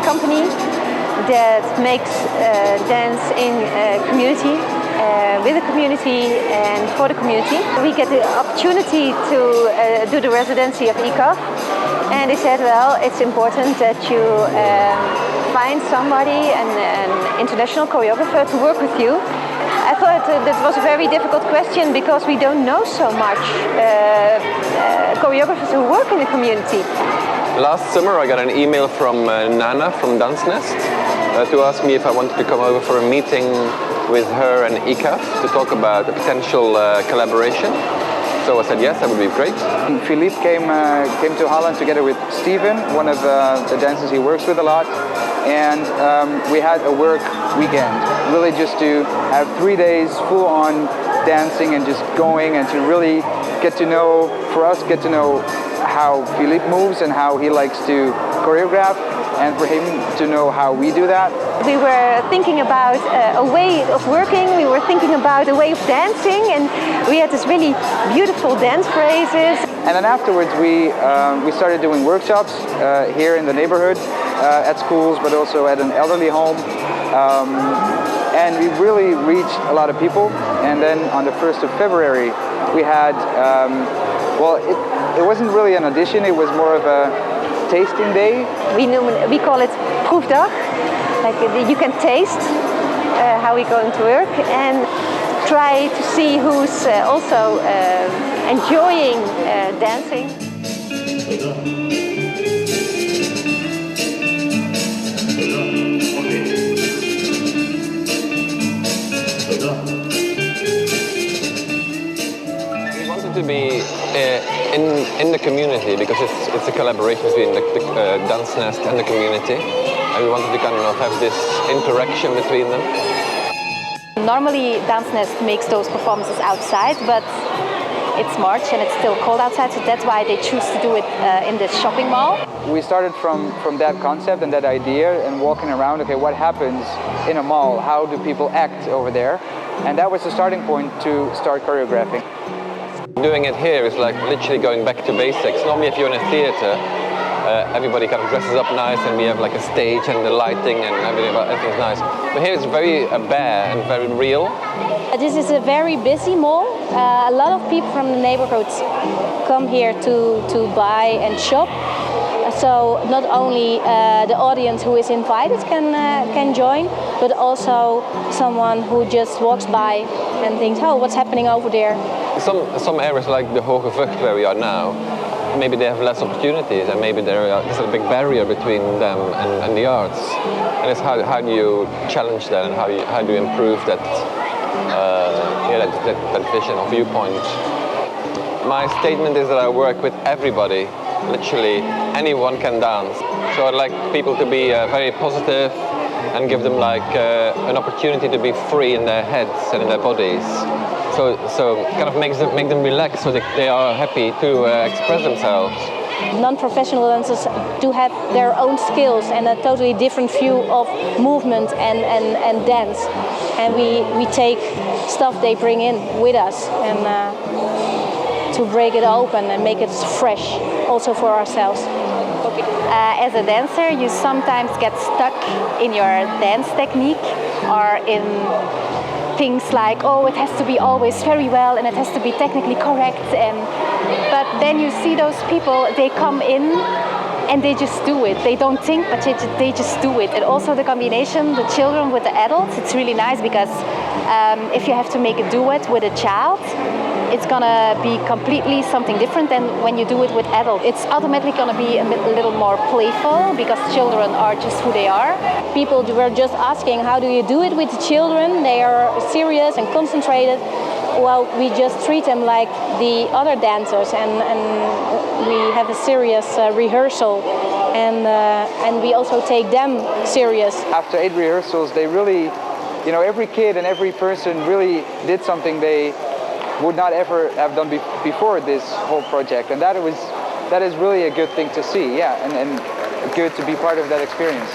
Company that makes dance in community, with the community and for the community. We get the opportunity to do the residency of ICAF, and they said, well, it's important that you find somebody, an international choreographer, to work with you. I thought that was a very difficult question because we don't know so much choreographers who work in the community. Last summer I got an email from Nana from Dansnest to ask me if I wanted to come over for a meeting with her and ICAF to talk about a potential collaboration. So I said yes, that would be great. Filip came to Holland together with Steven, one of the dancers he works with a lot, and we had a work weekend, really just to have 3 days full on dancing and just going and to really get to know, for us, get to know how Filip moves and how he likes to choreograph, and for him to know how we do that. We were thinking about a way of working, we were thinking about a way of dancing, and we had this really beautiful dance phrases. And then afterwards we started doing workshops here in the neighborhood, at schools, but also at an elderly home. And we really reached a lot of people. And then on the 1st of February we had, well, it wasn't really an audition, it was more of a tasting day. We call it proefdag, like you can taste how we're going to work and try to see who's also enjoying dancing. To be in the community, because it's a collaboration between the Dansnest and the community, and we wanted to kind of have this interaction between them. Normally Dansnest makes those performances outside, but it's March and it's still cold outside, so that's why they choose to do it in this shopping mall. We started from that concept and that idea and walking around, okay, what happens in a mall? How do people act over there? And that was the starting point to start choreographing. Doing it here is like literally going back to basics. Normally if you're in a theatre, everybody kind of dresses up nice and we have like a stage and the lighting and everything's nice. But here it's very bare and very real. This is a very busy mall. A lot of people from the neighborhoods come here to buy and shop. So not only the audience who is invited can join, but also someone who just walks by and thinks, oh, what's happening over there? Some areas like the Hoge Vught where we are now, maybe they have less opportunities and maybe there's a big barrier between them and the arts. And it's how do you challenge that and how do you improve that, that vision or viewpoint. My statement is that I work with everybody. Literally anyone can dance. So I'd like people to be very positive and give them like an opportunity to be free in their heads and in their bodies. So kind of make them relax so that they are happy to express themselves. Non-professional dancers do have their own skills and a totally different view of movement and dance. And we take stuff they bring in with us and to break it open and make it fresh also for ourselves. As a dancer, you sometimes get stuck in your dance technique or in things like, oh, it has to be always very well and it has to be technically correct. But then you see those people, they come in and they just do it. They don't think, but they just do it. And also the combination, the children with the adults, it's really nice because if you have to make a duet with a child, it's gonna be completely something different than when you do it with adults. It's automatically gonna be a little more playful because children are just who they are. People were just asking, how do you do it with the children? They are serious and concentrated. Well, we just treat them like the other dancers, and we have a serious rehearsal, and we also take them serious. After 8 rehearsals, they really, every kid and every person really did something they would not ever have done before this whole project, and that is really a good thing to see, yeah, and good to be part of that experience.